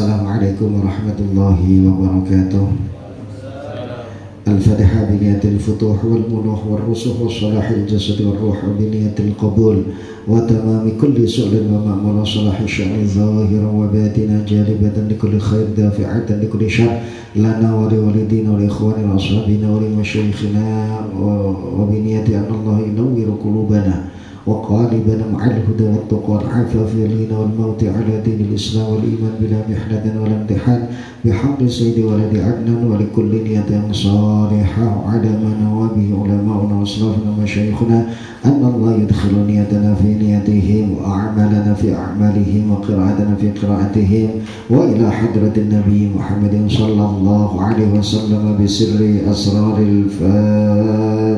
Assalamualaikum warahmatullahi wabarakatuh. Al-Fatihah biniyatil futuh wal munuh wal rusuh wa salahil jasad wal ruh biniyatil qabul wa tamami kulli su'lin wa ma'mula salahi sya'ni zahiran wa batina jalibatan li kulli khair dafi'atan li kulli syar lana wa li walidina wa li ikhwani wa ashabina wa li masyayikhina wa biniyati anna Allah yunawwiru qulubana وقالبنا مع الهدى والتقى العفاف لنا والموت على دين الإسلام والإيمان بلا محنة ولا امتحان بحق سيد ولد عدنان ولكل نية صالحة على ما نوى به علماؤنا وأسلافنا ومشايخنا أن الله يدخل نيتنا في نيتهم وأعمالنا في أعمالهم وقراءتنا في قراءتهم وإلى حضرة النبي محمد صلى الله عليه وسلم بسر أسرار الفاتحة.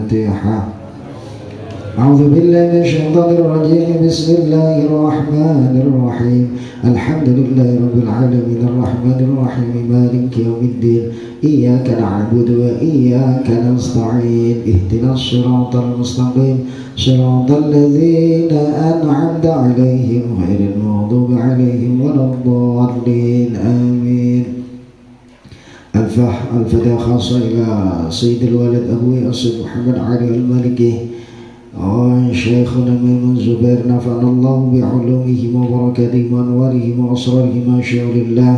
أعوذ بالله من الشيطان الرجيم. بسم الله الرحمن الرحيم. الحمد لله رب العالمين الرحمن الرحيم مالك يوم الدين إياك نعبد وإياك نستعين اهدنا الصراط المستقيم صراط الذين أنعمت عليهم غير المغضوب عليهم ولا الضالين آمين. الفاتحة خاصة إلى سيد الوالد أبوي السيد محمد علي المالكي شيخنا من زبير نفعنا الله بعلومهم وبركاتهم وأنوارهم وأسرارهم ما شاء لله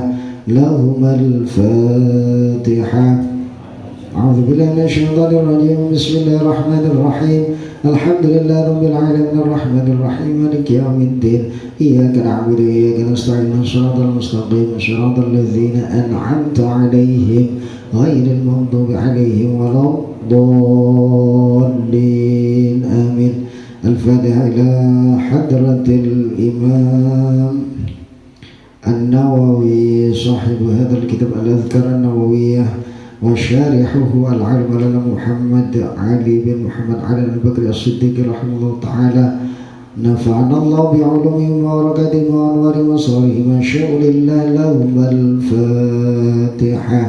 لهما الفاتحة. أعوذ بالله من الشيطان الرجيم. بسم الله الرحمن الرحيم. الحمد لله رب العالمين الرحمن الرحيم مالك يوم الدين إياك نعبد وإياك نستعين صراط المستقيم صراط الذين أنعمت عليهم غير المغضوب عليهم ولا الضالين آمين. الفاتحة إلى حضرة الإمام النووي صاحب هذا الكتاب الأذكار النووية وشارحه العالم لنا محمد علي بن محمد علي البكر الصديق رحمه الله تعالى نفعنا الله بعلومهم وبركاتهم وأنوارهم وأسرارهم ما شاء لله لهم الفاتحة.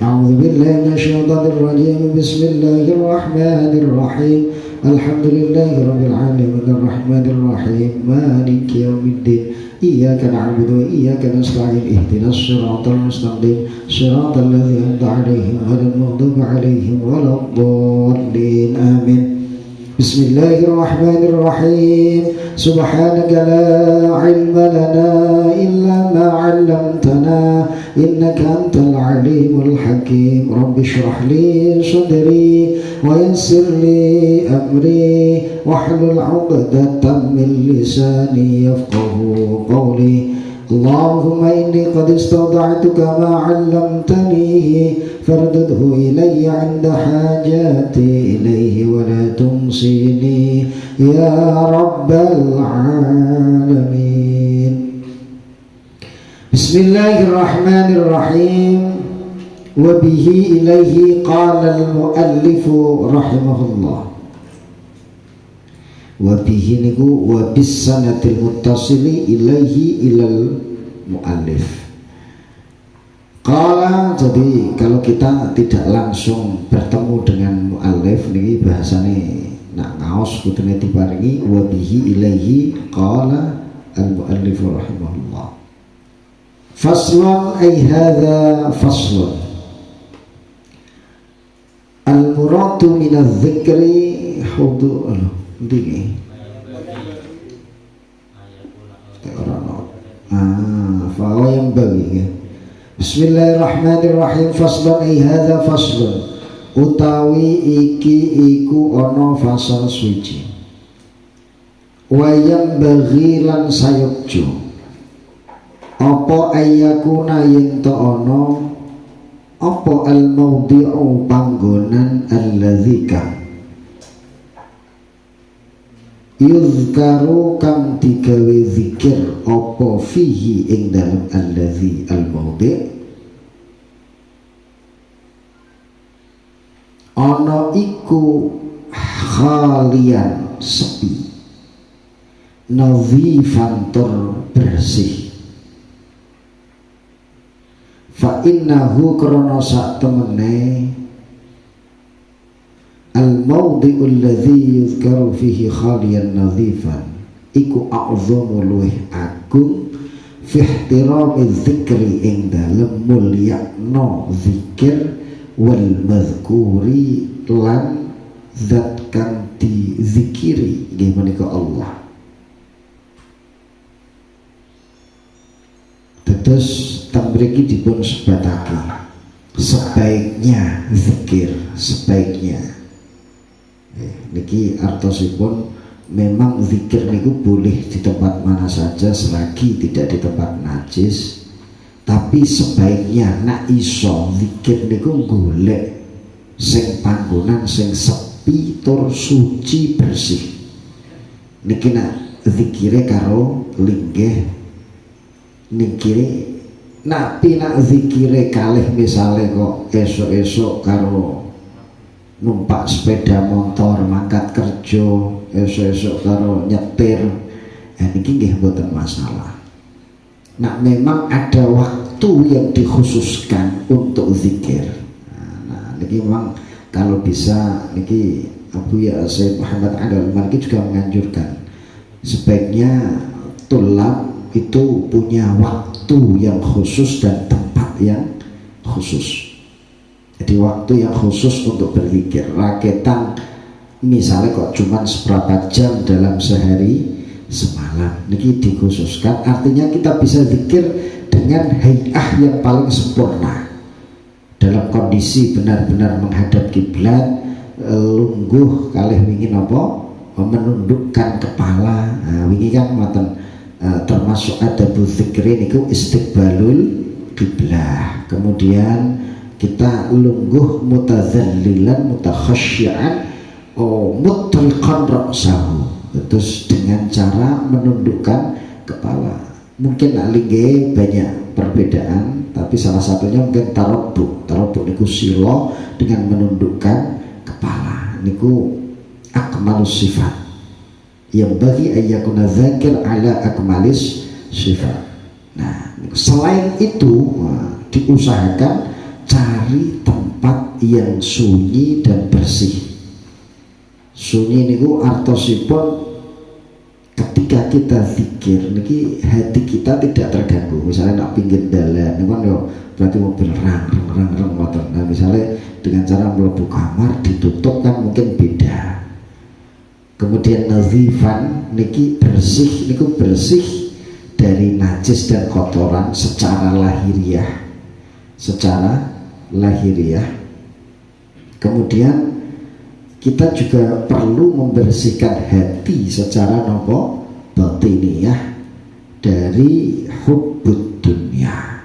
أعوذ بالله من الشيطان الرجيم. بسم الله الرحمن الرحيم. الحمد لله رب العالمين الرحمن الرحيم مالك يوم الدين إياك نعبد وإياك نستعين اهدنا الصراط المستقيم صراط الذين أنعمت عليهم غير المغضوب عليهم ولا الضالين آمين. بسم الله الرحمن الرحيم. سبحانك لا علم لنا إلا ما علمتنا إنك أنت العليم الحكيم. رب اشرح لي صدري ويسر لي أمري واحلل عقدة من لساني يفقه قولي. اللهم إني قد استودعتك ما علمتني فردده إلي عند حاجاتي إليه ولا تنسيني يا رب العالمين. بسم الله الرحمن الرحيم. وبه إليه قال المؤلف رحمه الله. Wabihi niku wabis sanadil muttasili ilaihi ilal mu'allif. Qala, jadi kalau kita tidak langsung bertemu dengan mu'allif niki bahasane nak ngaos kudune diparingi wabihi ilaihi qala al mu'allif rahimahullah. Faslun ay hadza faslun. Al muradu min adz-dzikri hudu ini fawa yang bagi. Bismillahirrahmanirrahim. Faslun ay hadza faslun utawi iki iku ana fasal suci. Wayang bagi lan sayukjo apa ayakuna yen to ana apa al maudhi'u panggonan alladzika yuzkaru kang digawe zikir apa fihi ing dalam allazi al-maudhi' ana iku khalian sepi nadhifan tur bersih fa innahu krana sak temene al-mawdi'u alladhi yuzkaru fihi khaliyan nadhifan iku a'zamu luwih agung fi ihtirami dzikri ing dalem mulyakno zikir wal mazkuri lan zat kang dizikiri nggih menika Allah. Terus tambriki dipun sebatake sebaiknya zikir, sebaiknya niki artosipun memang zikir niku boleh di tempat mana saja selagi tidak di tempat najis, tapi sebaiknya nak iso zikir niku golek sing panggonan sing sepi tur suci bersih. Niki nak zikire karo linggih nikire napi nak zikire kalih misale kok esok-esok karo numpak sepeda motor mangkat kerja, esok-esok karo nyetir, niki nggih mboten masalah. Nak memang ada waktu yang dikhususkan untuk zikir, nah niki memang kalau bisa niki Abu Ya Sayyid Muhammad Al-Maliki juga menganjurkan sebaiknya tulab itu punya waktu yang khusus dan tempat yang khusus. Jadi waktu yang khusus untuk berzikir. Raketan misalnya kok cuma seberapa jam dalam sehari semalam, niki dikhususkan. Artinya kita bisa zikir dengan hay'ah yang paling sempurna, dalam kondisi benar-benar menghadap kiblat, lungguh kalih wingin apa menundukkan kepala. Nah, wingi kan ngoten. Termasuk adabul zikri niku istiqbalul qiblah. Kemudian kita lungguh mutazallilan mutakhasyian mutriqan ra'sahu, terus dengan cara menundukkan kepala. Mungkin lingge banyak perbedaan, tapi salah satunya mungkin tarabbu niku sila dengan menundukkan kepala niku akmalus sifat yang bagi ayyakuna zakir ala akmalis sifat. Nah, selain itu diusahakan cari tempat yang sunyi dan bersih. Sunyi niku artosipun ketika kita zikir niki hati kita tidak terganggu. Misalnya nak pinggir dalan niku kan yo berarti mobil rang motor. Nah, misalnya dengan cara mlebu kamar ditutup kan mungkin beda. Kemudian nazifan niki bersih, niku bersih dari najis dan kotoran secara lahiriah. Kemudian kita juga perlu membersihkan hati secara nopo batiniyah dari hubbud dunya.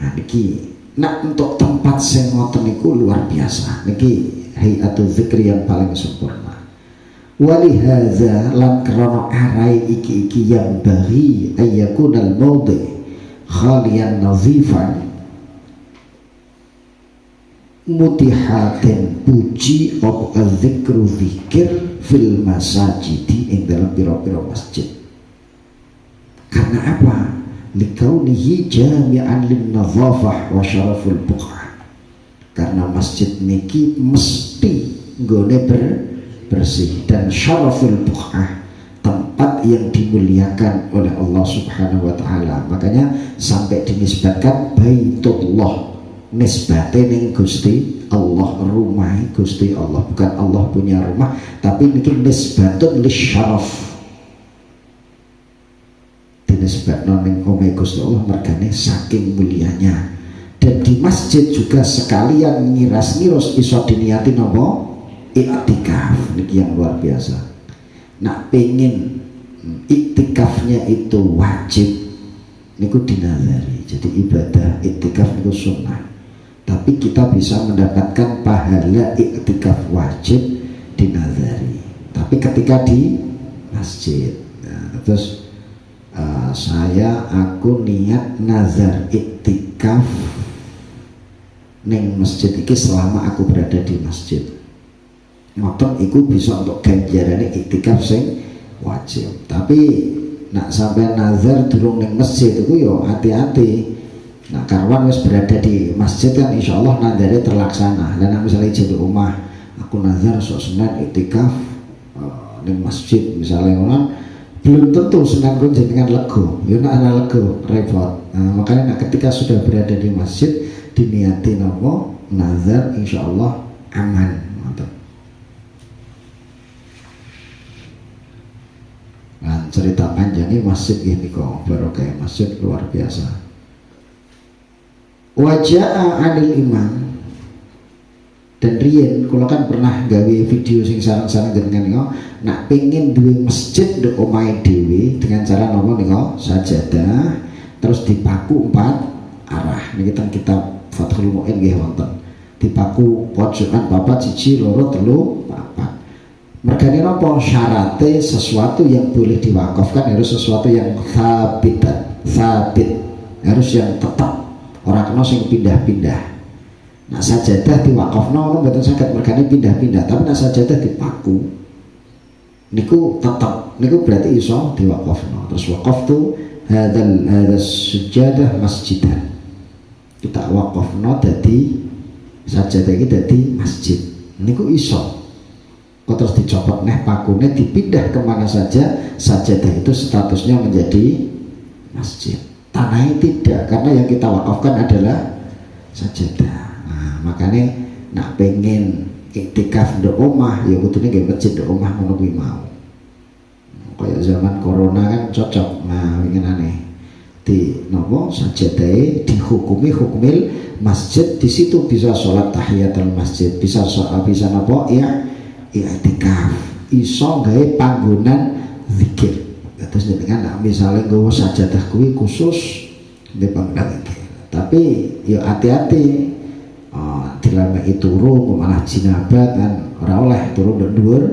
Nah niki nak untuk tempat sing ngoten niku luar biasa. Niki hayatul zikri yang paling sempurna. Walihaza lan krono arai iki yang bagi ayyakunal mawdi khalian nazifan mutihatin puji op zikru zikir fil masajidi ing dalam piro-piro masjid. Karena apa? Likaunihi jami'an lin nazafah wa syaraful buq'ah. Karena masjid niki mesti nggone bersih dan syaraful buq'ah, tempat yang dimuliakan oleh Allah Subhanahu wa taala. Makanya sampai dinisbatkan Baitullah, nisbate ning Gusti Allah, rumahi Gusti Allah, bukan Allah punya rumah, tapi niki nisbatun lisyaraf, dinisbatno ning omahe Gusti Allah mergane saking mulianya. Dan di masjid juga sekalian ngiras-ngiros iso diniati nopo iktikaf niki yang luar biasa. Nak pengen iktikafnya itu wajib niku dinazari. Jadi ibadah iktikaf niku sunnah, tapi kita bisa mendapatkan pahala iktikaf wajib dinazari, tapi ketika di masjid. Nah, terus aku niat nazar iktikaf neng masjid iki selama aku berada di masjid. Ngoten iku bisa untuk ganjarane iktikaf sing wajib. Tapi nak sampai nazar durung neng masjid itu yo hati-hati. Nah karwan wis berada di masjid kan insya Allah nazarnya terlaksana. Dan misalnya jadi rumah aku nazar sok Senin iktikaf neng masjid misalnya orang belum tentu senang jenengan lego, ya nak ana lego repot. Nah, makanya nak ketika sudah berada di masjid diniati nopo nazar, insyaallah aman. Mantap. Nah, cerita panjangnya masjid ini kok baru kayak masjid luar biasa. Waja'a anil imam, dan riyen kula kan pernah gawe video sing sareng-sareng dengan niku nak pengen duwe masjid ndek omahe dhewe dengan cara napa niku sajadah terus dipaku 4 arah niki teng kitab Fathul Mu'in nggih wonten dipaku pojokan 4 1 2 3 4 mergane napa syaratnya sesuatu yang boleh diwakafkan harus sesuatu yang sabit harus yang tetap orang kena sing pindah-pindah. Nak sajadah diwakafno ono mboten saged mergane pindah-pindah, tapi nak sajadah dipaku niku tetap niku berarti iso diwakafno. Terus wakaf tu hadzal sujadah masjidan. Kita wakafno dadi sajadah iki dadi masjid. Niku iso. Kok terus dicopot neh pakune dipindah kemana saja, sajadah itu statusnya menjadi masjid. Tanahnya tidak, karena yang kita wakafkan adalah sajadah. Makanya nak pengen iktikaf ndek omah ya kudune nggih masjid ndek omah ngono kuwi mau. Kayak zaman corona kan cocok. Nah, winginane di napa sajadahe dihukumi hukumil masjid, di situ bisa sholat tahiyatul masjid, bisa napa ya iktikaf, iso gawe panggonan zikir. Terus dengan nak misalnya nggawa sajadah kuwi khusus di panggonan zikir. Tapi ya hati-hati dilamai turu malah jinabat kan ora oleh turu ndek dhuwur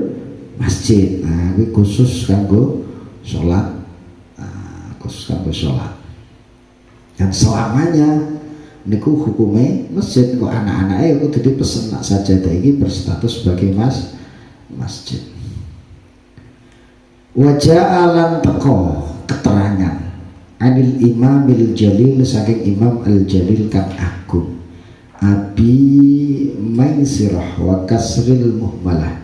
masjid. Nah kuwi khusus kanggo salat, dan selamanya niku hukume masjid. Kok anak-anake kudu dipesen nak sajadah iki berstatus sebagai masjid. Waja'alan teko keterangan anil imamil jalil saking imam al jalil kang agung Abi Maisirah wa kasril muhmalah.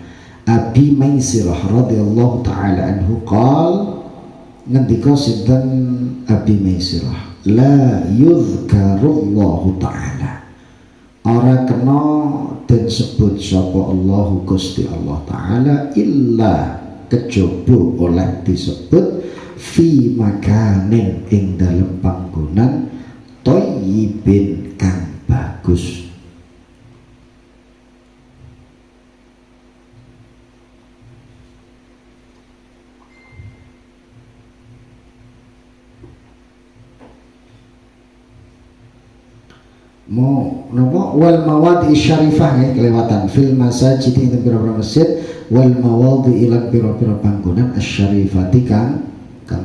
Abi Maisirah radhiyallahu ta'ala anhu qal ngendika sinten Abi Maisirah la yuzkarullahu ta'ala ora kena den sebut sapa Allahu Gusti Allah ta'ala illa kejaba oleh disebut fi makanin ing dalem panggonan thayyibin kang bagus. Mau napa wal mawadi syarifah ya kelewatan fil masajid ing pira-pira masjid wal mawadi ilang pira-pira panggonan asyarifati kang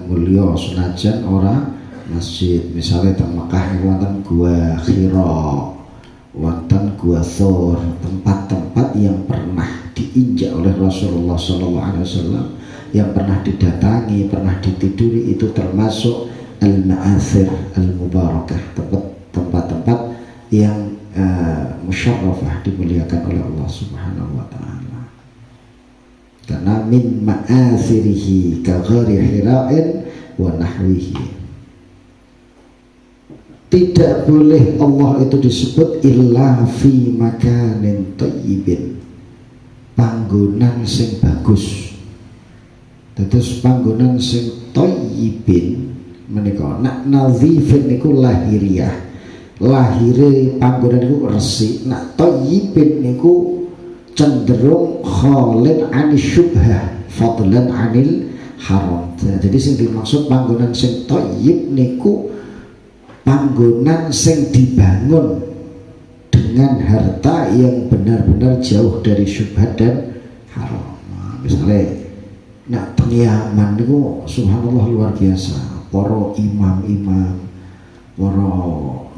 mulya senajan ora masjid. Misalnya teng Mekah wonten gua Hira, wonten gua Thur, tempat-tempat yang pernah diinjak oleh Rasulullah SAW, yang pernah didatangi, pernah ditiduri, itu termasuk al-ma'athir al-mubarakah, tempat-tempat yang musyarrafah, dimuliakan oleh Allah Subhanahu wa ta'ala. Karena min ma'athirihi ka ghari hira'in wa nahwihi. Tidak boleh Allah itu disebut illa fi makanin thayyibin, panggonan sing bagus. Terus panggonan sing thayyibin menika nak nazifin niku lahiriah, lahire panggonan niku resik. Nak thayyibin niku cenderung khalid anis syubhah fadlan anil haram. Jadi sing dimaksud panggonan sing thayyib niku panggonan sing dibangun dengan harta yang benar-benar jauh dari syubhat dan haram. Nah, misalnya nak Yaman niku subhanallah luar biasa. Para imam-imam, para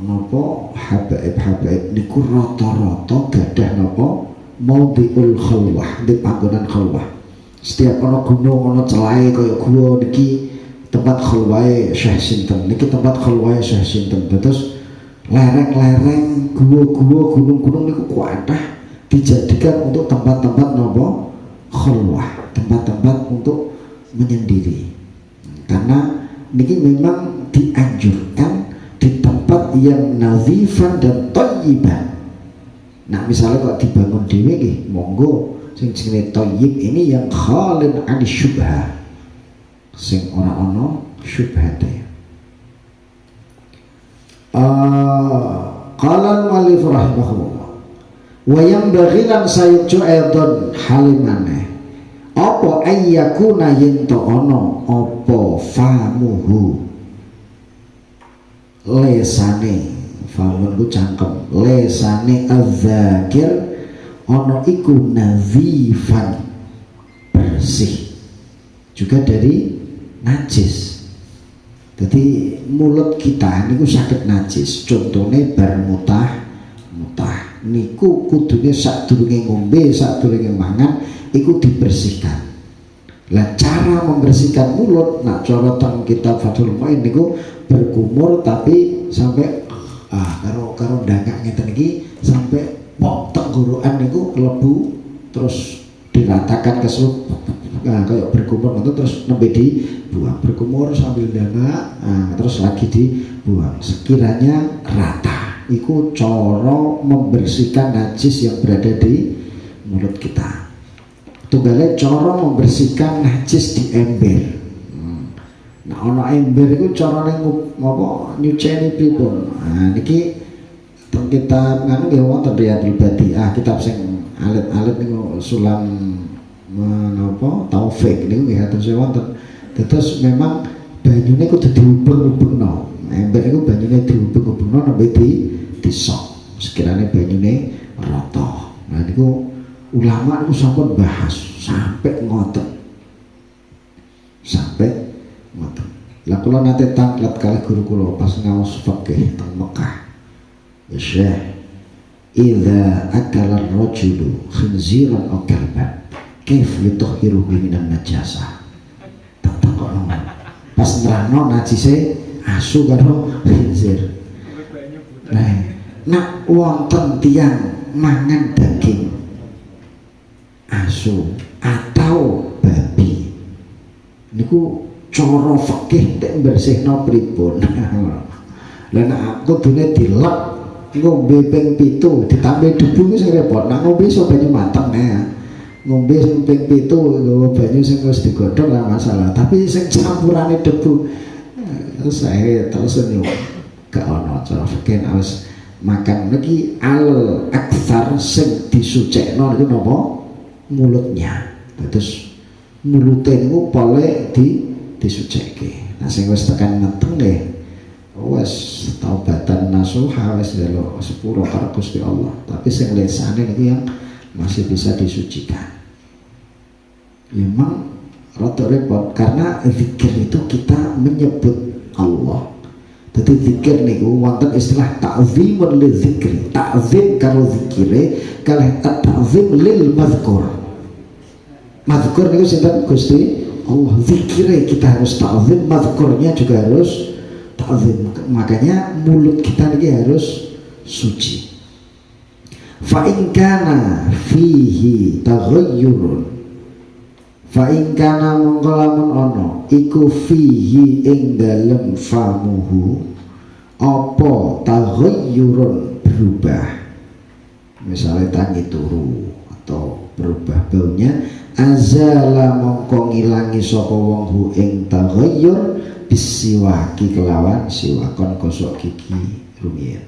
napa habaib-habaib niku rata-rata gadah napa maudhi'ul khalwah, di panggonan khalwah. Setiap ana gunung ana celahe kaya gua niki tempat khalwahe Syekh sinten, niki tempat khalwahe Syekh sinten. Terus lereng-lereng, gua-gua, gunung-gunung niku kuatah dijadikan untuk tempat-tempat napa khalwah, tempat-tempat untuk menyendiri. karena ini memang dianjurkan di tempat yang nazifan dan thayyiban. Nah misalnya kok dibangun dhewe nggih monggo, sing jenenge thayyib ini yang khalin an syubha, sing ora ana syubhate. Qala al-mu'allif rahimahullah wa yanbaghi lan sayuju aidon halimane apa ayyakuna yen to ana apa famuhu lesane, famun ku cangkem, lesane az-zakir ana iku nazifan bersih juga dari najis. Jadi mulut kita niku sakit najis. Contohnya bar mutah niku kudune sadurunge ngombe, sadurunge mangan iku dibersihkan. Lah cara membersihkan mulut, nak cara teng kitab Fathul Mu'in niku berkumur tapi sampai karo ndangak ngeten iki sampai pok tenggorokan niku klebu terus diratakan ke seluruh. Nah, kayak berkumur itu terus nembe dibuang, berkumur sambil dana, terus lagi dibuang. Sekiranya rata, itu cara membersihkan najis yang berada di mulut kita. Tunggalnya cara membersihkan najis di ember. Nah, ono ember itu caranya nyuceni pripun. Nah, niki kita nganu nggih wonten Riyadul Badi'ah, kitab sing alit-alit niku sulam menapa taufik niku nggih hatur wonten. Terus memang banyune kudu diubeng-ubengno. Ember niku banyune diubeng-ubengno nembe disok. Sekiranya banyune rata. Nah niku ulama niku sampun bahas sampai ngoten. Lah kula nate tanglet kalih guru kula pas ngaos fikih teng Mekah. Ya Syekh, idza akala ar-rajulu khinziran aw kalban kif yutahhiruhu minan najasah. Takokno. Pas nerangno najise asu karo khinzir. Nah, wonten tiyang mangan daging asu atau babi. Niku cara fikih nek bersihno pripun. Lah nek aku dene dilep ngombe ping 7 ditambahi debu sing repot. Nek ngombe iso banyu mateng ya. Ngombe sing ping 7 nggawa banyu sing wis digodhog lah masalah. Tapi sing campurane debu saya terus niku gak ono cara fikih wis makan niki al aktsar sing disucekno niku napa mulutnya. Terus mulute niku pole disucike. Nah sing wis tekan meteng nggih wis taubatan nasuha wis delok sepuro karo Gusti Allah. Tapi sing lesane niku yang masih bisa disucikan. Memang rada repot karena zikir itu kita menyebut Allah. Jadi zikir niku wonten istilah ta'zimul lidzikri. Ta'zim karo zikire kalih ta'zim lil mazkur. Mazkur niku sinten Gusti Allah. Zikire kita harus ta'zim, mazkurnya juga harus ta'zim. Makanya mulut kita ini harus suci. Fa in kana fihi taghayyurun, fa in kana mongko lamun ana iku fihi ing dalem famuhu apa taghayyurun berubah, misalnya tangi turu atau berubah baunya, azala mongko ngilangi sapa wong hu ing taghayyur bisiwaki kelawan siwakon gosok gigi rumiyin.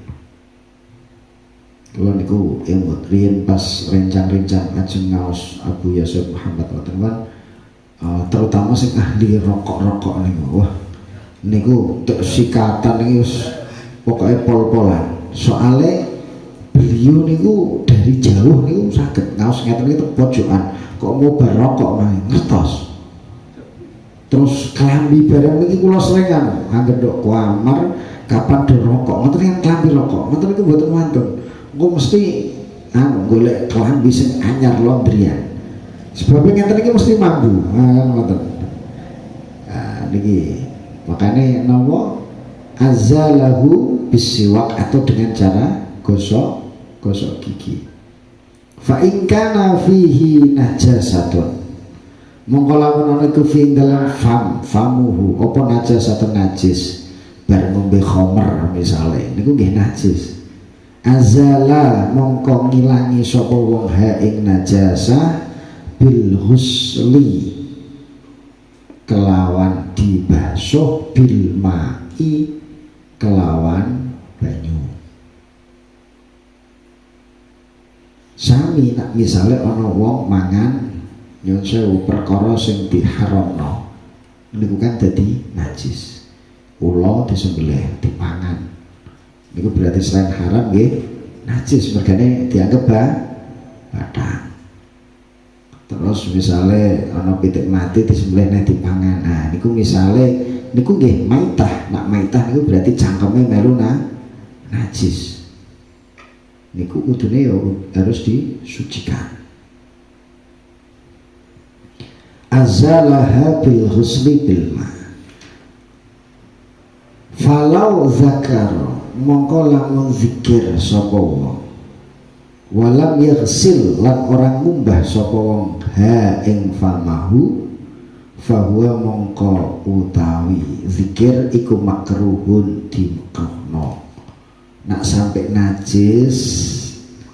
Kalau niku emut riyen pas rencang-rencang ajeng ngaos Abu Yasir Muhammad teman terutama sing ahli rokok-rokok niku. Wah, niku sikatan niku pokoknya pol-polan. Soale beliau niku dari jauh niku saged ngaos ngeten iki pojokan kok mau barokok mah ngertos. Terus kelambi barang niki kula seringan anggere ndok kamar kapan do rokok. Ngoten kan kelambi rokok. Ngoten niku mboten wonten. Engko mesti golek kelambi sing anyar laundryan. Sebabnya ngeten iki mesti mambu. Kan ngoten. Niki makane napa azalahu bisiwak atau dengan cara gosok gigi. Fa in kana fihi najasatun, Mongko lamun ana iku fi dalam famuhu apa najasatun najis bar ngombe khamr misale niku nggih najis. Azala mongko ngilangi sapa wong ha ing najasah bil husli kelawan dibasuh bil ma'i kelawan banyu. Sami nak misale ana wong mangan nyuwun sewu perkara sing diharamno niku kan dadi najis. Ula disembelih dipangan niku berarti selain haram nggih najis, mergane dianggap bathang. Terus misale ana pitik mati disembelih nek dipangan. Nah niku misale niku nggih maitah. Nak maitah niku berarti cangkeme melu najis. Niku udune yo harus disucikan. Azalaha bil husli bil ma. Falau zakar mongko lamun zikir sapa wong walam yaghsil lan orang ngumbah sapa wong ha ing famahu fahuwa mongko utawi zikir iku makruhun dimekruhno. Nak sampai najis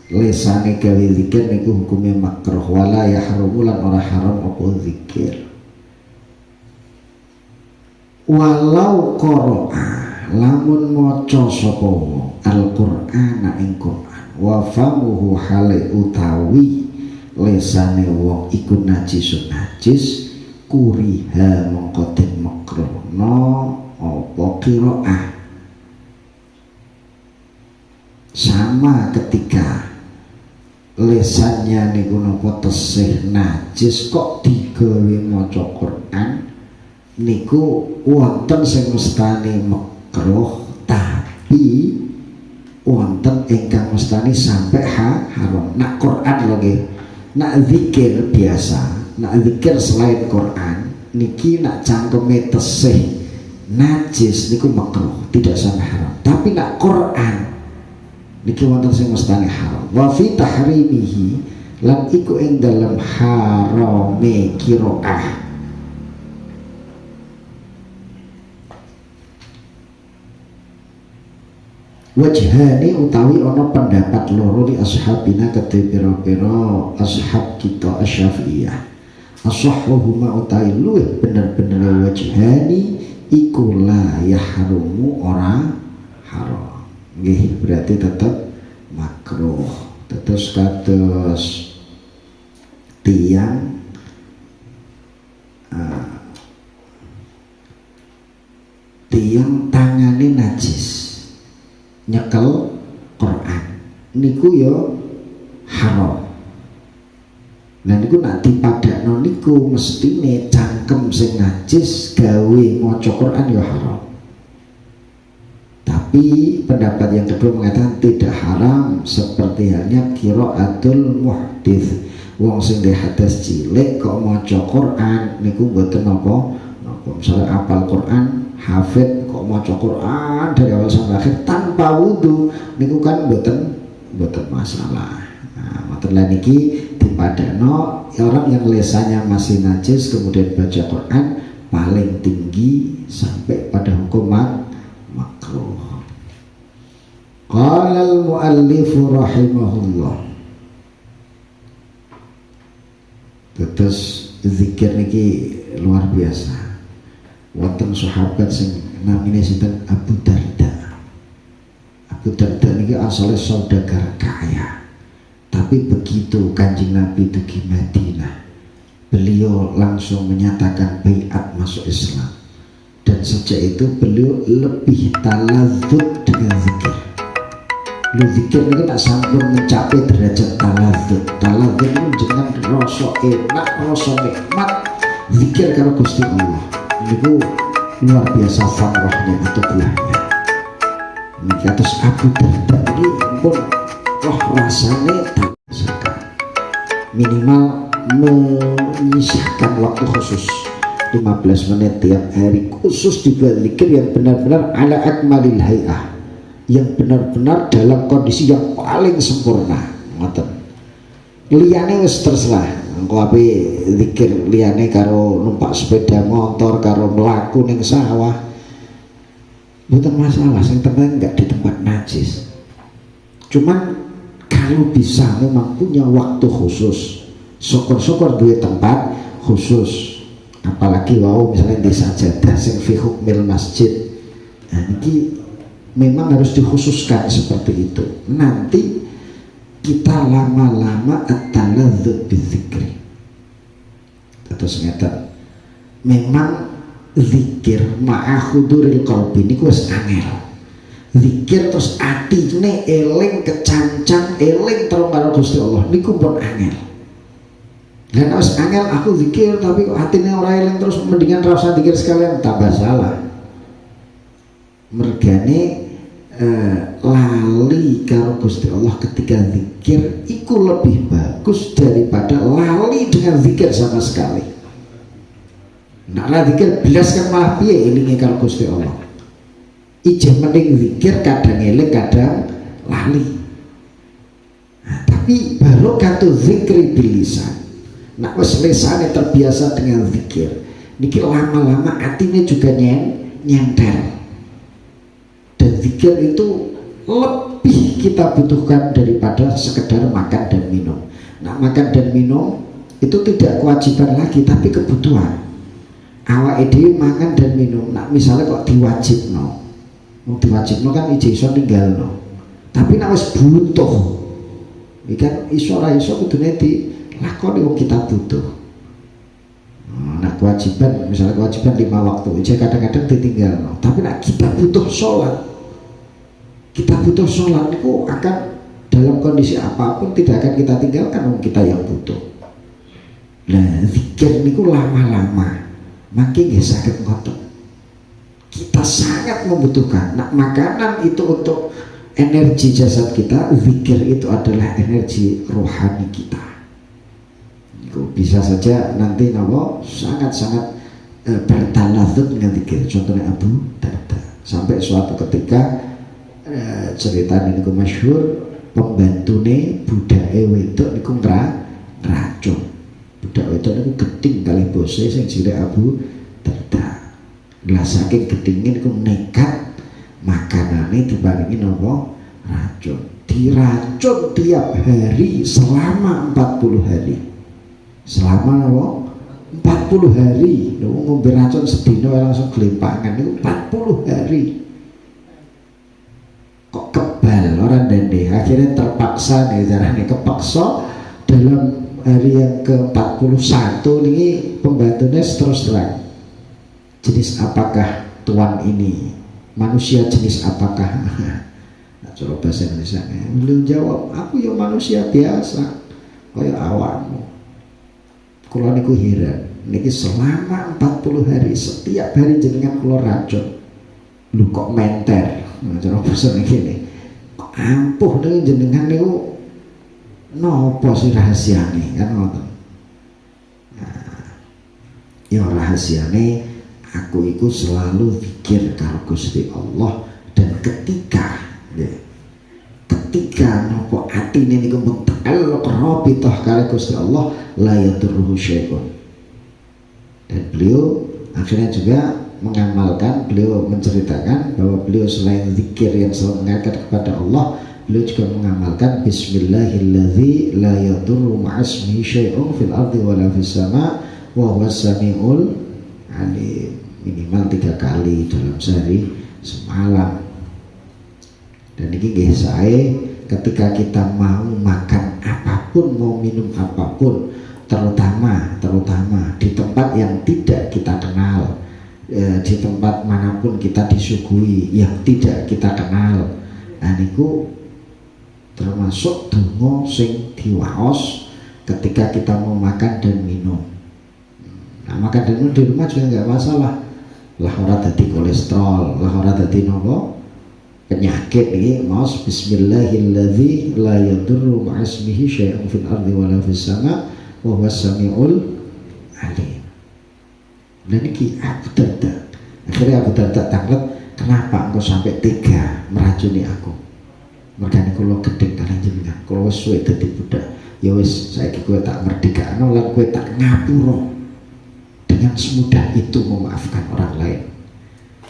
lesane gawe zikir niku hukumnya makruh wala yahrumu lan ora haram apa zikir. Walau qara'a lamun maca sapa wong Al-Qur'ana ing Qur'an wa famuhu hale utawi lesane wong iku najisun najis kuriha mongko den makruhna apa qiraah. Sama ketika lesannya niku napa tesih najis kok digawe maca Quran niku wonten sing mestani makruh tapi wonten ingkang mestani sampai haram. Nak Quran lho nggih, nak zikir biasa, nak zikir selain Quran niki nak cangkeme tesih najis niku makruh tidak sampai haram. Tapi nak Quran niki wonten sing mestani haram. Wa fi tahrimihi lan iku ing dalam harame qiraah. Wajhani utawi ana pendapat loro di ashabina kedhe pira-pira ashab kita asy-Syafi'iyah. Asahhuhuma utawi luwih bener-bener wajhani iku la yahrumu ora haram. Nggih berarti tetap makruh. Terus kados tiang tiang tangane najis nyekel Quran niku yo haram. Nah niku nak dipadakno niku mestine cangkem sing najis gawe maca Quran yo haram. Tapi pendapat yang kedua mengatakan tidak haram seperti halnya qiraatul muhdits. Wong sing hadas cilik kok maca Quran niku mboten napa misalnya apal Quran hafid kok maca Quran dari awal sampai akhir tanpa wudu niku kan mboten masalah. Nah, matur lan iki dipadakno orang yang lesanya masih najis kemudian baca Quran paling tinggi sampai pada hukum makruh. Qala al-muallif rahimahullah. Terus zikir niki luar biasa. Wonten sahabat sing namine sinten Abu Darda. Abu Darda niki asale saudagar kaya. Tapi begitu Kanjeng Nabi dugi Madinah, beliau langsung menyatakan baiat masuk Islam. Dan sejak itu beliau lebih taladzud dengan zikir. Lu zikir ini nak sampun mencapai derajat taladzud. Taladzud itu jenengan rasa enak, rasa nikmat zikir karo Gusti Allah. Itu luar biasa farahnya atau buahnya. Ini atas Abu Darda ini pun roh rasanya tak rasakan. Minimal menyisakan waktu khusus 15 menit tiap hari khusus dibuat zikir yang benar-benar ala akmalil hay'ah, yang benar-benar dalam kondisi yang paling sempurna. Ngoten. Liyane wis terserah. engko ape zikir liyane karo numpak sepeda motor karo mlaku ning sawah bukan masalah, yang penting enggak di tempat najis. Cuman kalau bisa memang punya waktu khusus, syukur-syukur duwe tempat khusus, apalagi wow misalnya di sajadah sing fi hukmil masjid. Nah, ini memang harus dikhususkan seperti itu. Nanti kita lama-lama at-taladzuz bizikri. Terus ngeten. Memang zikir ma'a huduril qalbi niku wis angel. Zikir terus atine eling kecancang eling terus karo Gusti Allah niku pun angel. Dan harus angel aku zikir tapi kok atine ora eling terus mendingan ra usah zikir sekalian, tambah salah. Mergane lali karo Gusti Allah ketika zikir iku lebih bagus daripada lali dengan zikir sama sekali. Nah, zikir belas kan malah piye elinge karo Gusti Allah. Ijeh mending zikir kadang eling kadang lali. Nah, tapi baru katu zikri bilisan. Nah, wis lisane terbiasa dengan zikir. Niki lama-lama atine juga nyenter. Dan zikir itu lebih kita butuhkan daripada sekedar makan dan minum. Nah, makan dan minum itu tidak kewajiban lagi tapi kebutuhan. Awake dhewe mangan dan minum. Nah, misalnya kok diwajibno. Diwajibno kan iso ninggalno. Tapi nek wis butuh, iki kan iso ora iso kudune dilakoni wong kita butuh. Nah, kewajiban, misalnya kewajiban 5 waktu aja kadang-kadang ditinggalno. Tapi nek kita butuh sholat, itu akan dalam kondisi apapun tidak akan kita tinggalkan wong kita yang butuh. Nah, zikir niku lama-lama makin nggih saged ngoten. Kita sangat membutuhkan. Nah, makanan itu untuk energi jasad kita, zikir itu adalah energi rohani kita. Itu bisa saja nanti nabo sangat-sangat bertaladzuz dengan zikir. Contohnya Abu Darda. Sampai suatu ketika cerita niku masyhur, pembantune budake wedok niku ngracun. Budak wedok niku geding kalih bose sing cilik Abu Darda. Lah saking gedingin niku nekat makanane diparingi napa racun. Diracun tiap hari selama 40 hari. Selama napa 40 hari. Lho ngombe racun sedina langsung glempangan niku 40 hari. Kok kebal orang dende, akhirnya terpaksa nih caranya kepaksa dalam hari yang ke-41 ini pembantunya terus terang, jenis apakah tuan ini, manusia jenis apakah? Nah, coba bahasa Indonesia beliau jawab, aku ya manusia biasa kayak awakmu. Kalau niku heran niki selama 40 hari setiap hari jenengan kula racun, lu kok menter. Nah, cara bahasa ini kok ampuh dengan jenengan niku nopo sih rahasiane kan ngoten. Nah, ya rahasiane aku iku selalu pikir karo Gusti Allah, dan ketika nopo atine niku mental rabithah karo Gusti Allah la yadurruhu syai'un. Dan beliau akhirnya juga mengamalkan, beliau menceritakan bahwa beliau selain zikir yang selalu mengangkat kepada Allah, beliau juga mengamalkan bismillahilladzi la yadurru ma'asmihi syai'un fil ardi wala fis sama wa huwas samiul alim. Minimal 3 kali dalam sehari semalam. Dan ini nggih sae ketika kita mau makan apapun, mau minum apapun, terutama di tempat yang tidak kita kenal, di tempat manapun kita disuguhi yang tidak kita kenal. Nah niku termasuk donga sing diwaos ketika kita mau makan dan minum. Nah, makan dan minum di rumah juga nggak masalah. Lah ora dadi kolesterol, lah ora dadi nopo penyakit ini. Maos bismillahilladzi la yadurru ma'asmihi syai'un fil ardi wala fis sama wa huwas samiul alim. Dan ini Abu Darda. Akhirnya Abu Darda tanglet, kenapa engkau sampai tega meracuni aku? Mergane kula gedhe kalih jenengan, kula wis suwe dadi budak. Ya wis saiki kowe tak merdekakno lan kowe tak ngapura. Dengan semudah itu memaafkan orang lain.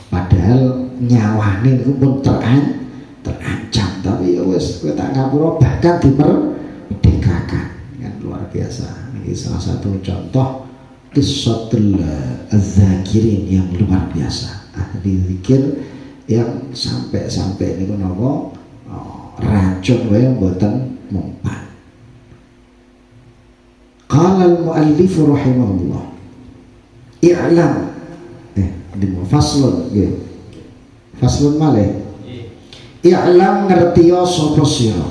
Padahal nyawane niku pun terancam, tapi ya wis kowe tak ngapura bahkan dimerdekakan. Kan luar biasa. Ini salah satu contoh qissatul az-zakirin yang luar biasa. Ahli zikir yang sampai niku napa racun wae mboten mempan. Qala al-muallif rahimahullah i'lam di faslun nggih. Faslun malih. I'lam ngertiya sapa sira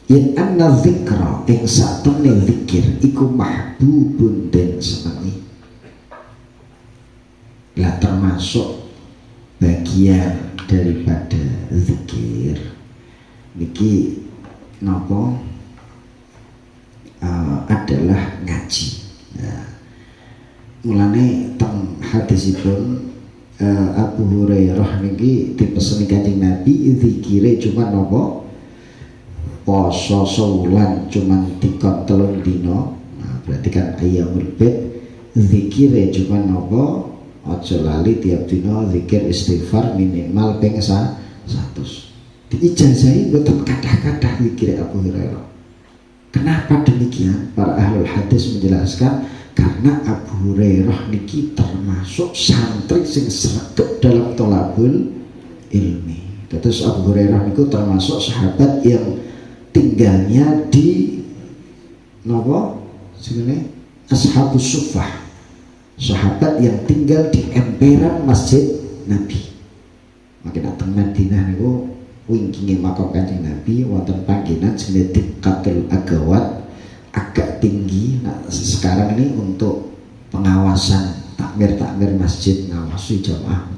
yen anna dzikra ing satemene zikir iku mahbubun den senengi. Lah termasuk bagian daripada zikir niki napa adalah ngaji. Nah, mulane teng hadisipun Abu Hurairah niki dipeseni Kanjeng Nabi zikire cuma napa poso sewulan cuma dikon 3 dina. Nah, berarti kan ayyamul bid zikire cuma napa aja lali tiap dina zikir istighfar minimal ping 100. Diijazahi mboten kathah-kathah zikire Abu Hurairah. Kenapa demikian? Para ahlul hadis menjelaskan karena Abu Hurairah niki termasuk santri sing sregep dalam thalabul ilmi. Terus Abu Hurairah niku termasuk sahabat yang tinggalnya di napa? Jenenge Ashabus Suffah. Sahabat yang tinggal di emperan Masjid Nabi. Makin datang Madinah niku wingkinge makam Kanjeng Nabi wonten panggenan jenenge Diqqatul Agawat agak tinggi. Nah, sekarang ini untuk pengawasan takmir masjid ngawasi jamaah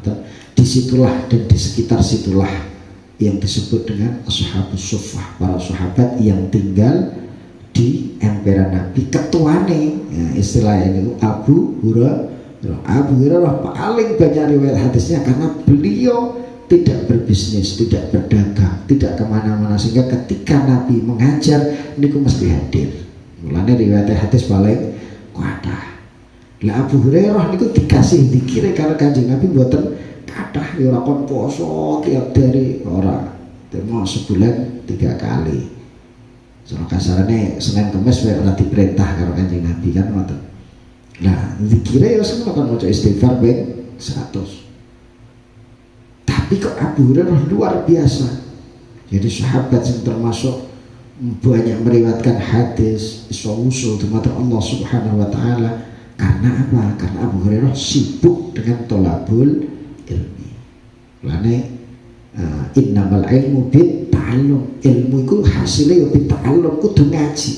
disitulah dan di sekitar situlah yang disebut dengan Ashabus Suffah, para sahabat yang tinggal di emperan Nabi. Ketuane ya, istilahnya itu Abu Hurairah paling banyak riwayat hadisnya karena beliau tidak berbisnis, tidak berdagang, tidak kemana-mana, sehingga ketika Nabi mengajar niku mesti hadir. Mulane riwayat hadis paling kathah. Lah Abu Hurairah niku dikasih dikire karo Kanjeng Nabi mboten kathah, ya ora kon poso tiap dari ora. Terus sebulan 3 kali. Soal kasarane Senin Kamis wae ora diperintah karo Kanjeng Nabi kan ngoten. Nah, zikire ya semua kan maca istighfar ping 100. Tapi kok Abu Hurairah luar biasa. Jadi sahabat yang termasuk banyak meriwayatkan hadis usul dumateng Allah Subhanahu wa taala. Karena apa? Karena Abu Hurairah sibuk dengan thalabul ilmi. Lane innamal ilmu bit ta'allum. Ilmu iku hasilnya ya bit ta'allum, kudu ngaji.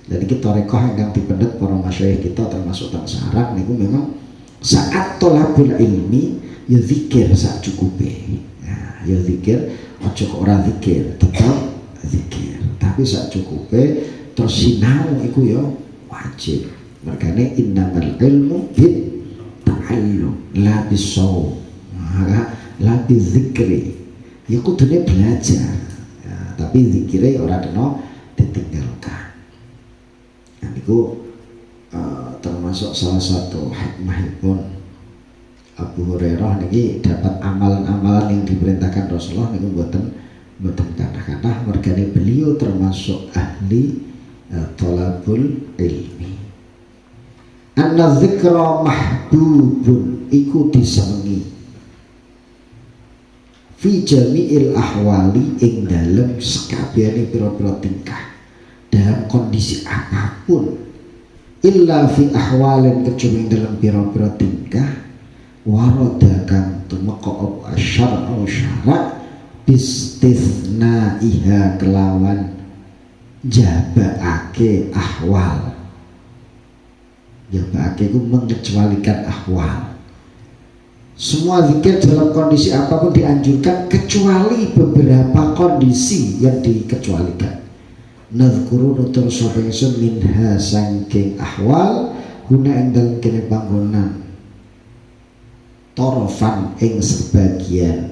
Dan iki tarekah ingkang dipendet para masyayikh kita termasuk teng sarang niku memang saat thalabul ilmi ya zikir sak cukupe. Nah, ya zikir aja kok ora zikir, tetap zikir. Tapi sak cukupe terus sinau iku ya wajib. Makane innamal ilmu bit ta'allum la bisaw. La bizikri. Ya kudune belajar. Ya, tapi zikire ora kena ditinggalkan. Nah, niku termasuk salah satu hikmahipun Abu Hurairah niki dapat amalan-amalan yang diperintahkan Rasulullah niku mboten kathah-kathah. Mergane beliau termasuk ahli thalabul ilmi. Anna dzikra mahbubun iku disenengi fi jami'il ahwali ing dalem sekabehane pira-pira tingkah dalam kondisi apapun illa fi ahwalin kecuali dalam pira-pira tingkah warada kang tumeka apa syar'u syara' bistisnaiha kelawan jabaake ahwal. Jabaake ku mengecualikan ahwal. Semua zikir dalam kondisi apapun dianjurkan kecuali beberapa kondisi yang dikecualikan. Nadzkuru nutur sapa ingsun minha saking ahwal guna ing dalem kene panggonan torofan ing sebagian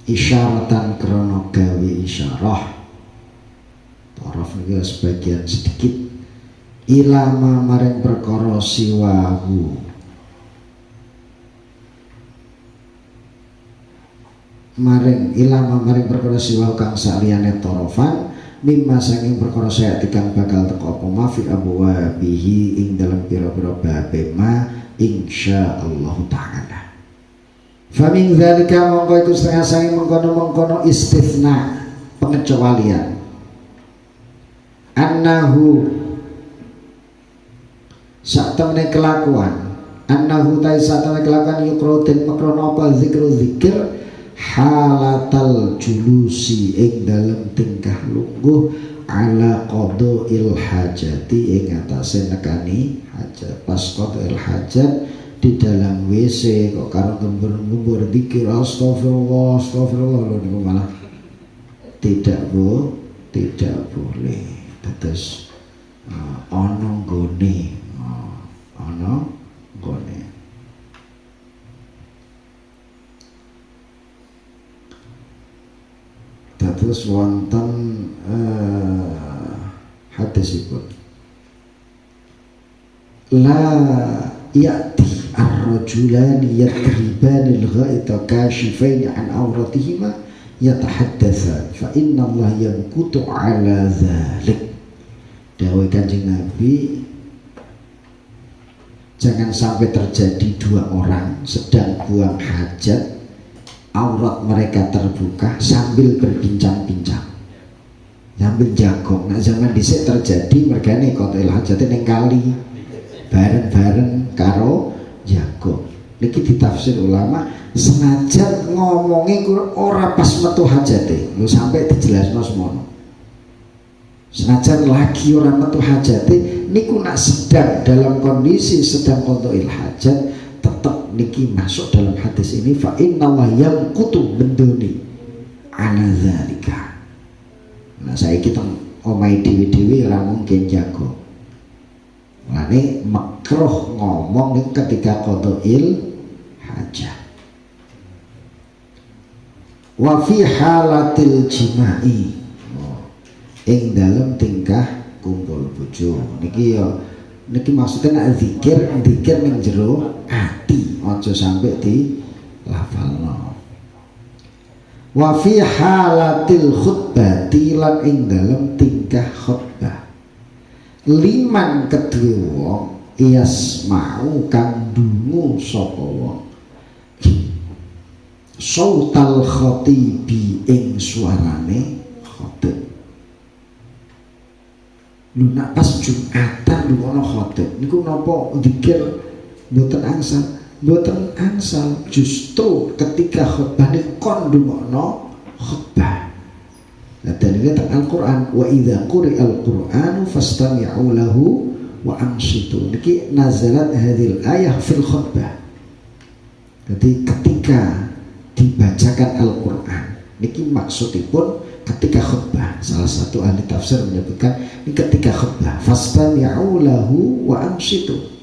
isyaratan krono gawe isyarah taraf niku sebagian sedikit ilama maring perkara siwahu maring ilama maring perkara siwahu kang saliyane tarafan mimma saking perkara saya tikang bakal teko apa mafi abwabihi ing dalam pira-pira babe ma insyaallah taala. Famin dzalika mongko iku setengah saking mengkono-mengkono istitsna pengecualian. Annahu satemene kelakuan annahu ta satemene kelakuan yukro den makrono apa zikir halatal julusi ing dalam tingkah lungguh ala qada'il hajati ing atase nekani hajat pas qada'il hajat di dalam WC kok karo gembur-gembur zikir astagfirullah lho niku malah tidak boleh terus ana nggone terus wonten hadisipun la ya'ti ar-rajulani yadribani al-ghaita kashifaini an awratihima yatahaddatsan fa inna Allah yamkutu ala dzalik. Dawuh Kanjeng Nabi, jangan sampai terjadi dua orang sedang buang hajat aurat mereka terbuka sambil berbincang-bincang sambil jagong. Nah zaman dhisik terjadi mergane qada'il hajate ning kali bareng-bareng karo jagong. Niki ditafsir ulama senajan ngomongi ora pas metu hajate lho sampai dijelasno semono. Senajan lagi ora metu hajate niku nak sedang dalam kondisi sedang qada'il hajat tetap niki masuk dalam hadis ini fa innallaha yamqutu bendoni ala zalika. Nah saiki teng omahe dhewe-dhewe ora mungkin jago. Lane makruh ngomong ning ketika qada'il hajat. Wa fi halatil jima'i ing dalam tingkah kumpul bojo niki ya niki maksudnya nak zikir ning jero ati aja sampai di lafalno. Wa fi halatil khutbati lan ing dalam tingkah khutbah liman kedue wong yasma'u kang dungu sapa wong sautal khatibi ing suarane khatib. Lu nak pas Jumatan lu ana khatib niku napa zikir mboten angsal justru ketika khutbah niku kon ndongakno khutbah. Nah dalile teng Al-Qur'an wa idza quri'al Qur'anu fastami'u lahu wa ansitu niki nazalat hadhil ayah fil khutbah. Jadi ketika dibacakan Al-Qur'an niki maksudipun ketika khutbah. Salah satu ahli tafsir menyebutkan ini ketika khutbah fastami'u lahu wa ansitu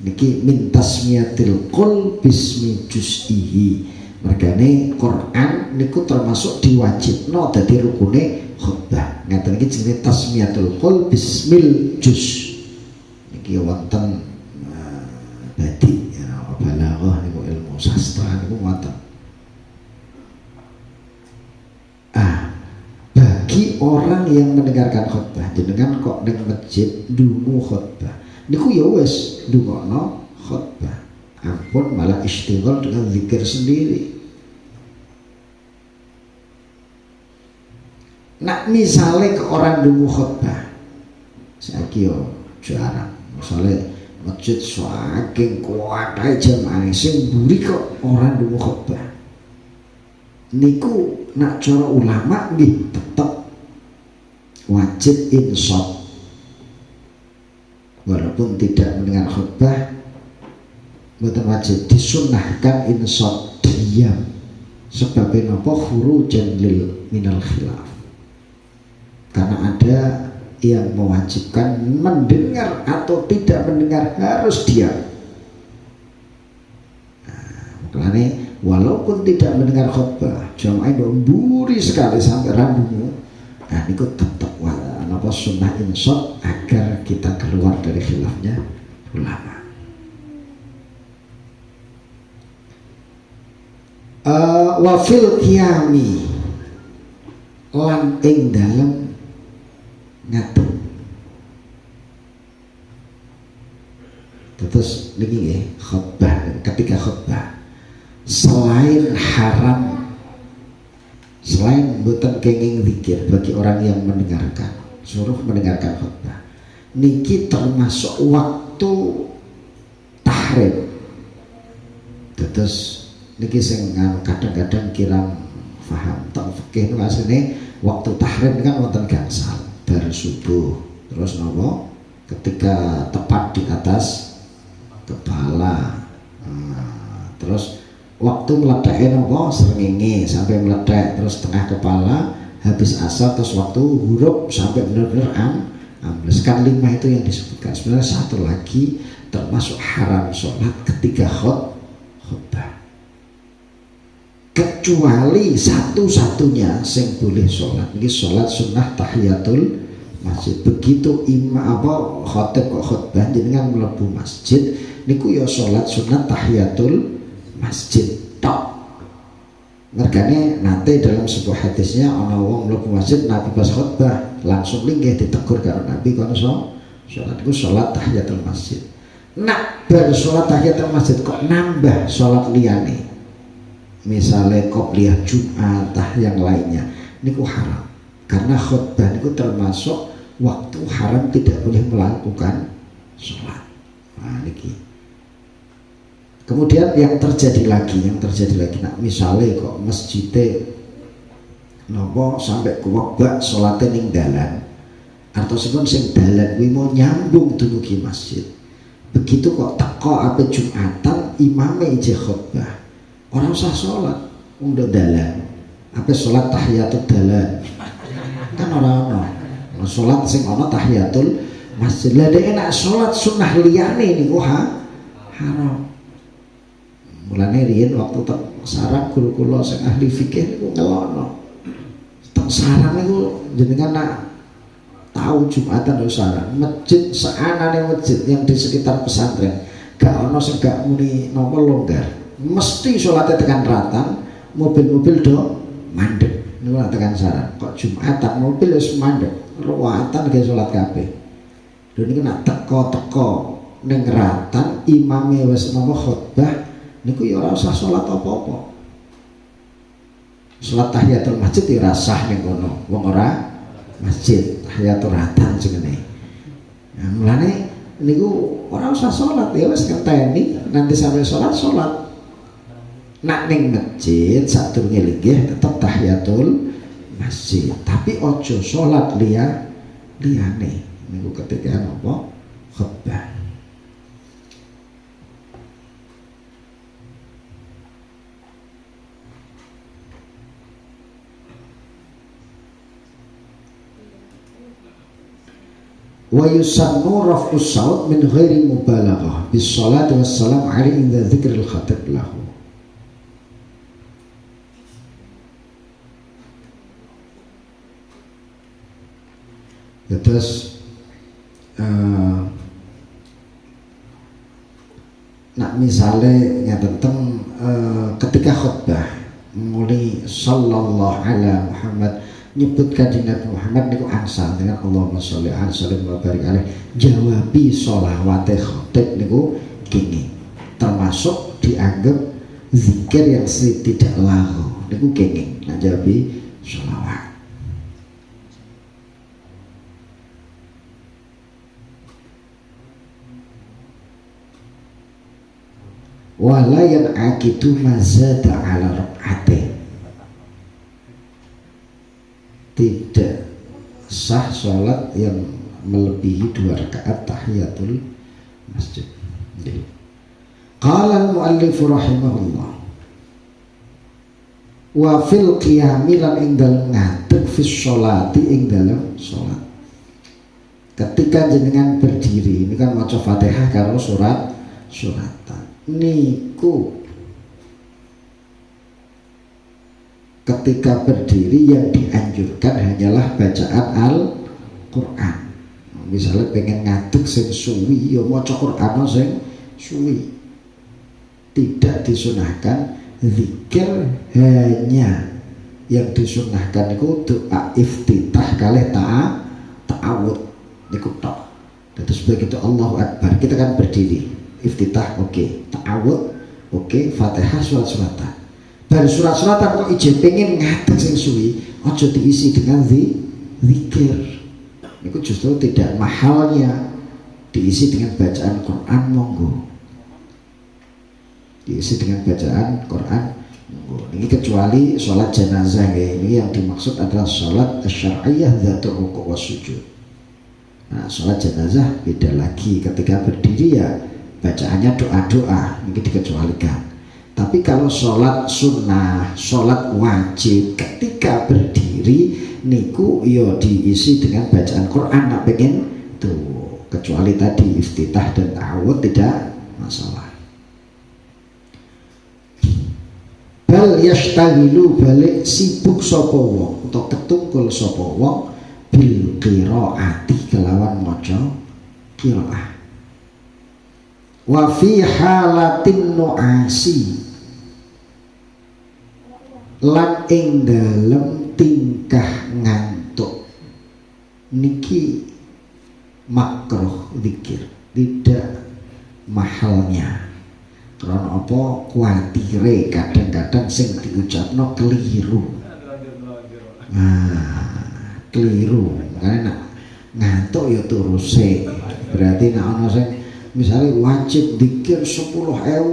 niki min tasmiyatil qul bismi juz'ihi. Mergane Quran niku termasuk diwajibno dadi rukune khutbah. Ngaten iki jenenge tasmiyatul qul bismil juz. Niki wonten badi ya balaghah niku ilmu sastra niku wonten. Bagi orang yang mendengarkan khutbah jenengan kok ning masjid ndungu khutbah niku ya wis ndungokno khutbah. Ampun malah istighfar dengan zikir sendiri. Nak misalnya ke orang dungu khutbah saiki yo jarang misalnya masjid saking kuat aja jamaah sing mburi kok orang dungu khutbah niku nak cara ulama nggih tetep wajib insot walaupun tidak mendengar khutbah. Mboten wajib disunnahkan insot diam sebabnya napa khurujan lil minal khilaf karena ada yang mewajibkan mendengar atau tidak mendengar harus diam. Nah, makanya walaupun tidak mendengar khutbah, jamaah memburi sekali sampai rambutmu, nah itu tetap sunnah insot agar kita keluar dari khilafnya ulama. Wafil qiyami lan ing dalem ngadeg. Terus niki nggih khutbah, ketika khutbah selain haram, selain mboten kenging zikir bagi orang yang mendengarkan, suruh mendengarkan khutbah niki termasuk waktu tahrim. Terus niki sing kadang-kadang kirang paham tentang fikih asline waktu tahrim kan wonten gangsal bar subuh, terus nopo ketika tepat di atas kepala, terus waktu meledaknya nopo srengenge sampai meledak, terus tengah kepala, habis asar, terus waktu huruf sampai benar-benar ambles. Kan 5 itu yang disebutkan. Sebenarnya satu lagi termasuk haram sholat ketika khutbah, kecuali satu-satunya sing boleh sholat ini sholat sunnah tahiyatul masjid. Begitu khotib kok khutbah jenengan mlebu masjid niku ya sholat sunnah tahiyatul masjid tok. Mergane nanti dalam sebuah hadisnya ana wong mlebu masjid Nabi pas khutbah langsung linggih ditegur karo Nabi kono sholat iku sholat tahiyatul masjid. Nak bar sholat tahiyatul masjid kok nambah sholat liyane, misalnya qobliyah Jumat yang lainnya, niku haram. Karena khutbah niku termasuk waktu haram tidak boleh melakukan sholat. Nah niki. Kemudian yang terjadi lagi, nak misalnya kok masjidnya nopo sampai kuwabak sholatnya ning dalan, atau sebelum sing dalan kuwi mau nyambung dumugi masjid. Begitu kok teko ape Jumatan imame ije khutbah, orang usah sholat, udah dalan, apa sholat tahiyatul dalan, kan orang sholat sing ono tahiyatul masjid. Lah dek enak sholat sunnah liyane niku haram. Mulane riyen waktu teng sarang guru kula sing ahli fikih niku ngelono, teng sarang niku jenengan nak tahu Jumatan do sarang masjid seanane masjid yang di sekitar pesantren gak ono sing gak muni napa longgar, mesti sholatnya tekan ratan, mobil-mobil do mandek. Niku tekan sarang kok Jumatan mobil wis mandek, ruwatan ge sholat kabeh. Lha niku nak teko-teko ning ratan imame wis napa khutbah niku ya ora usah sholat apa-apa. Sholat tahiyatul masjid ya ora sah ning kono, wong ora masjid tahiyatul ratan jenenge. Nah, mulane niku ora usah sholat ya wis ngenteni nanti sampai sholat. Nak ning masjid sadurunge linggih tetep tahiyatul masjid, tapi ojo sholat liyane niku ketika napa khutbah. Wa yusannu raf'us saut min ghairi mubalaghah bis salati wassalam alaihi inda dzikril khatib lahu. Terus nak misalnya ngaten ketika khutbah muli sallallahu ala Muhammad nyebutkan di Nabi Muhammad niku ansal dengan Allahumma sholli ala sallim wa barik alaih, jawabi sholawate khotib niku kene termasuk dianggap zikir yang tidak lahu niku kene nak jawabi sholawat. Wala yang akitu mazada ala rakaate, tidak sah sholat yang melebihi 2 rakaat tahiyatul masjid. Qala al-muallif rahimahullah wa fil qiyami lan ing dalem ngadeg fi sholati ing dalem sholat. Ketika jenengan berdiri ini kan maca Fatihah karo suratan niku ketika berdiri yang dianjurkan hanyalah bacaan Al-Quran. Misalnya pengen ngadeg sing suwi, ya maca Quran sing suwi. Tidak disunahkan zikir, hanya yang disunahkan itu doa iftitah kalih ta'awud niku tok. Terus begitu Allahu Akbar kita kan berdiri, iftitah oke, ta'awud oke, Fatihah surat-suratan. Dan surat-suratan kok ije pengen ngadeg sing suwi, aja diisi dengan zikir. Itu justru tidak mahalnya, diisi dengan bacaan Quran monggo. Diisi dengan bacaan Quran monggo. Ini kecuali sholat jenazah ya. Ini yang dimaksud adalah sholat syar'iyah dzatul ruku' was sujud. Nah, sholat jenazah beda lagi. Ketika berdiri ya bacaannya doa-doa, ini dikecualikan. Tapi kalau sholat sunnah, sholat wajib ketika berdiri niku yo diisi dengan bacaan Quran. Nak pengen tuh, kecuali tadi iftitah dan ta'awud tidak masalah. Bal yashtaghilu, balik sibuk sapa wong atau ketungkul sapa wong bil qiraati kelawan maca qiraah. Wa fi halatin nu'asi, lan ing dalem tingkah ngantuk niki makruh zikir, tidak mahalnya. Karena apa? Kuatire kadang-kadang sing diucapno keliru. Nah, keliru. Karena ngantuk ya turuse. Berarti nek ana sing misalnya wajib zikir 10.000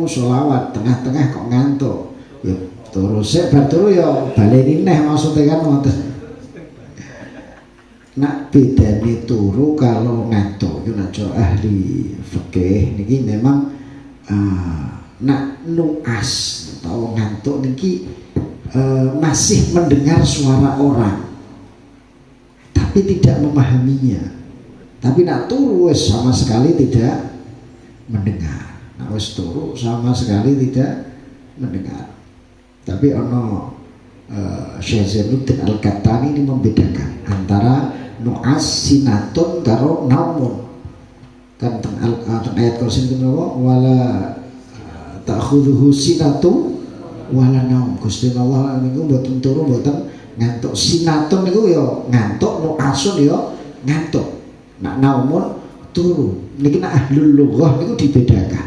selawat, tengah-tengah kok ngantuk. Ya terusnya berturu ya baleni neh maksudnya kan ngoten. Nak bedane turu kalau ngantuk itu nak ahli fikih niki memang nak nuas atau ngantuk niki masih mendengar suara orang tapi tidak memahaminya. Tapi nak turu sama sekali tidak mendengar. Nak wis turu sama sekali tidak mendengar. Tapi ono Syekh Zainuddin Al-Qahtani ini membedakan antara nu'as sinatun karo naumun. Kan teng ayat kursi itu wala ta'khudhuhu sinatu wala naum. Gusti Allah niku mboten turu mboten ngantuk. Sinatun niku ya ngantuk, nu'asun ya ngantuk. Nak naumun turu. Niki nak ahlul lughah niku dibedakan.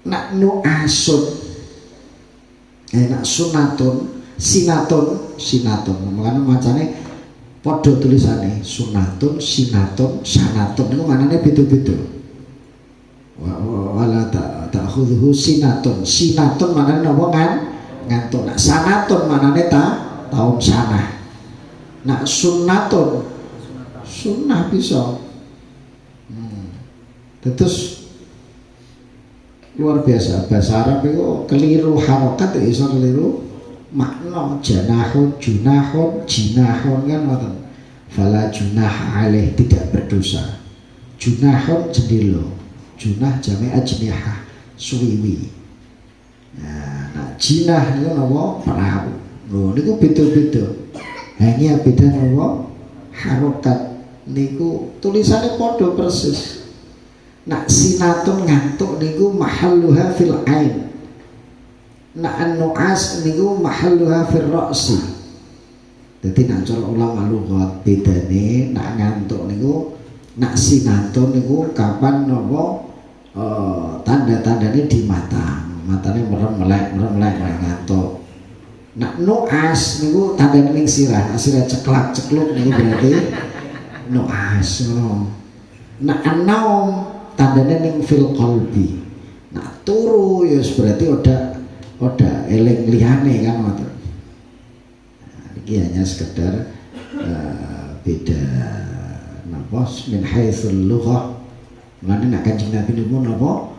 Nak nu'asun nak sunatun, sinatun. Makanya macane podo tulisannya sunatun, sinatun, sanatun. Itu maknanya beda-beda. Wala ta'khudhuhu sinatun. Sinatun maknanya apa ngantuk. Nak sanatun maknanya tahun sanah. Nak sunatun, sunnah bisa. Terus luar biasa, bahasa Arab itu keliru harokat itu bisa keliru makna. Janahun, junahun, jinahun kan ngoten. Fala junah alaih, tidak berdosa. Junahun jendilo, junah jami' ajnihah, suwiwi. Nah, jinah itu apa? Perahu. Loh, niku beda-beda. Hanya beda apa? Harokat. Niku tulisannya podo persis. Nak sinatun ngantuk niku mahalluha fil ain. Nak an-nu'as niku mahalluha fil ra'si. Dadi nak cara ulama lughat bedane nak ngantuk niku, nak sinatun niku kapan napa tanda-tandane di mata. Matane merem-melek ngantuk. Nak nu'as niku tandane ning sirah, sirah ceklak-cekluk niku berarti nu'as. Nak an-naum tandanya ning fil qalbi. Nah turu ya berarti udah eling liyane kan ngoten. Nah, iki hanya sekedar beda napa min haitsul lughah. Mane nek Kanjeng Nabi niku napa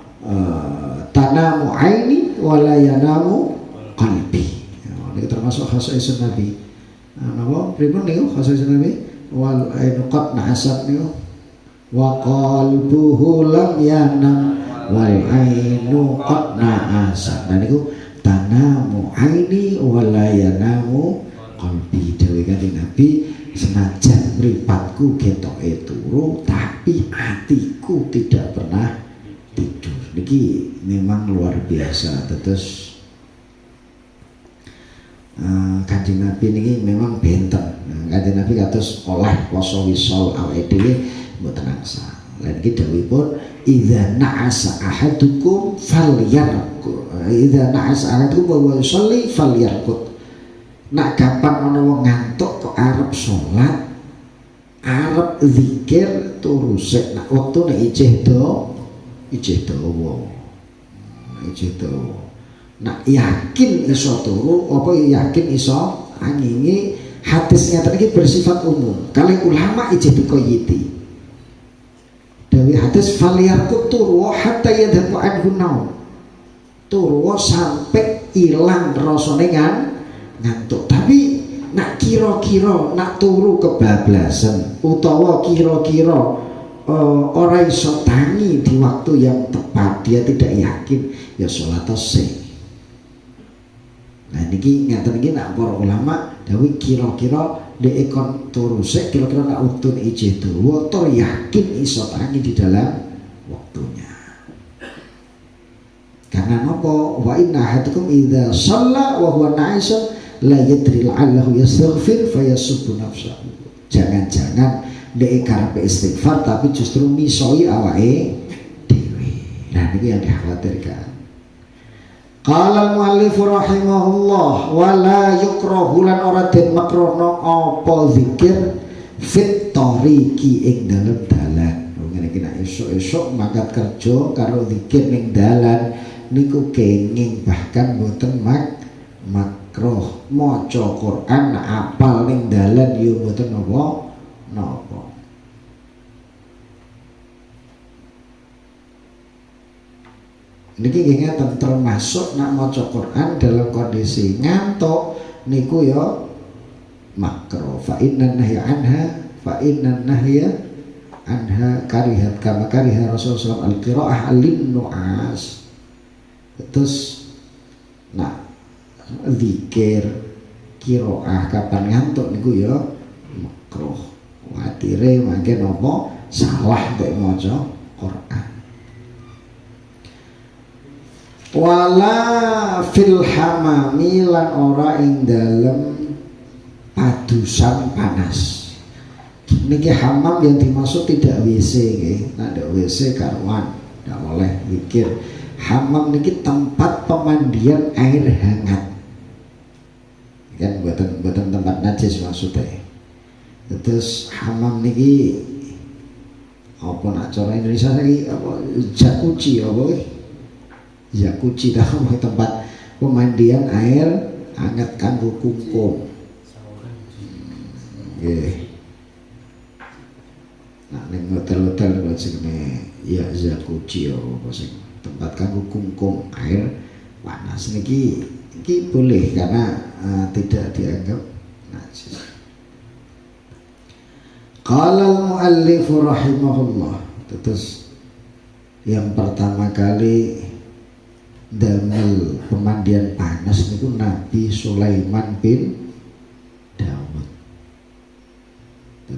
tanamu aini wala yanamu qalbi. Ini termasuk khasaisun Nabi. Napa pripun niku khasaisun Nabi? Wal ainu qad na'asat niku wa qalbuhu lam yanam wal ainu qad na'asa. Nah niku tanamu aini wala yanamu qalbi. Dewe Kanjeng Nabi, senajan mripatku ketoke turu tapi hatiku tidak pernah tidur. Niki memang luar biasa. Terus Kanjeng Nabi niki memang benten. Kanjeng Nabi kados oleh poso wisol awake dhewe mboten angsal. Lan iki dawuhipun idza na'asa ahadukum falyarqud. Idza na'asa ahadukum wa yusalli falyarqud. Nak kapan ana wong ngantuk kok arep salat, arep zikir turu sik. Nak wektune ijih dawa. Nak yakin iso turu apa yakin iso angingi, hadis ngeten iki bersifat umum. Kali ulama ijih dikoyiti. Dawi hadis falyarqud turu hatta yadhabu anhu naum. Turu sampai ilang rasane ngantuk. Tapi nak kira-kira nak turu kebablasan utawa kira-kira ora iso tangi di waktu yang tepat, dia tidak yakin, ya sholat sih. Nah niki ngaten iki nak para ulama dawuh kira-kira dhek kon turu sik, kira-kira nak utun ijih dawa tur yakin iso tangi di dalam waktunya. Karena napa? Wa inna ahadakum idza shalla wa huwa na'isun la yadri la'allahu yastaghfir fayasubbu nafsahu. Jangan-jangan dhek karepe istighfar tapi justru misoi awake dhewe. Nah ini yang dikhawatirkan. Qala al-muallif rahimahullah wa la yukrahu lan ora den makrono apa zikir fit tariqi ing dalem dalan. Ngene iki nek esuk-esuk mangkat kerja karo zikir ning dalan niku kenging bahkan mboten makruh. Maca Quran apal ning dalan yo mboten napa. Niki ngeten termasuk nak maca Quran dalam kondisi ngantuk niku ya makruh. Fa inna nahya anha karihat kama kariha Rasulullah al-qiraah lin-nu'as. Terus nak zikir qiraah kapan ngantuk niku ya makruh. Watire mangke napa salah nek maca Quran. Wala fil hamami lan ora ing dalem padusan panas. Niki hamam yang dimaksud tidak WC nggih. Nek WC karuan ndak oleh zikir. Hamam niki tempat pemandian air hangat. Kan buatan tempat najis maksudnya. Terus hamam niki apa nak cara Indonesia lagi apa jacuzzi apa jacuzzi dah tempat pemandian air hangat kanggo kungkum. Nggih. Nah ning hotel-hotel kok sing ya jacuzzi apa sing tempat kanggo kungkum air panas niki boleh karena tidak dianggap najis. Qala al-muallif rahimahullah. Terus yang pertama kali damel pemandian panas niku Nabi Sulaiman bin Daud.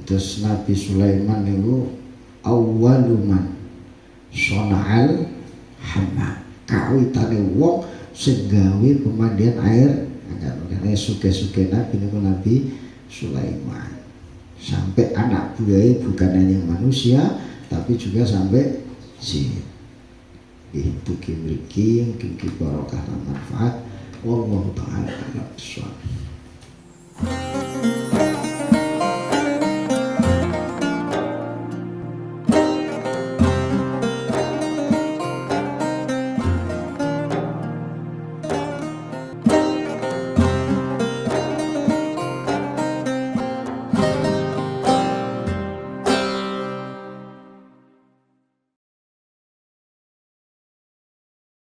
Terus Nabi Sulaiman niku awwaluman sona'al hammam. Kawitane wong sing gawe pemandian air angkat suke-suke Nabi niku Nabi Sulaiman. Sampai anak buahnya bukan hanya manusia tapi juga sampai jin. Itu mriki mungkin barokah lan manfaat. Wallahu ta'ala a'lam.